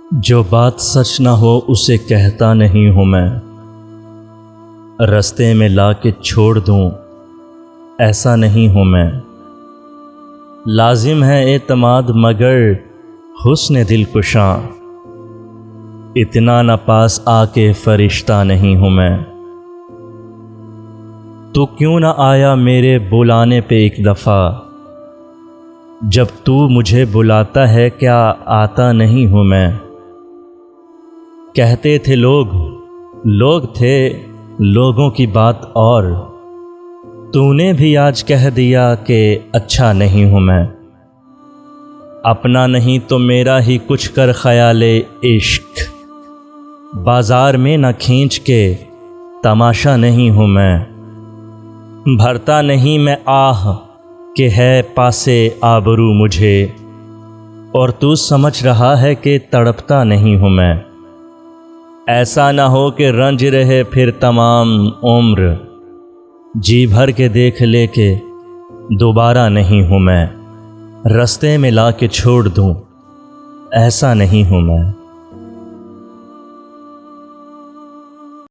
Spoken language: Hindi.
जो बात सच ना हो उसे कहता नहीं हूँ मैं, रास्ते में ला के छोड़ दूँ ऐसा नहीं हूँ मैं। लाजिम है एतमाद मगर हुस्न दिलकुशां, इतना न पास आके फरिश्ता नहीं हूँ मैं। तू क्यों ना आया मेरे बुलाने पे एक दफ़ा, जब तू मुझे बुलाता है क्या आता नहीं हूँ मैं। कहते थे लोग थे लोगों की बात, और तूने भी आज कह दिया कि अच्छा नहीं हूँ मैं। अपना नहीं तो मेरा ही कुछ कर ख़याले इश्क, बाज़ार में न खींच के तमाशा नहीं हूँ मैं। भरता नहीं मैं आह कि है पासे आबरू मुझे, और तू समझ रहा है कि तड़पता नहीं हूँ मैं। ऐसा ना हो कि रंज रहे फिर तमाम उम्र, जी भर के देख ले के दोबारा नहीं हूँ मैं। रास्ते में ला के छोड़ दूँ ऐसा नहीं हूँ मैं।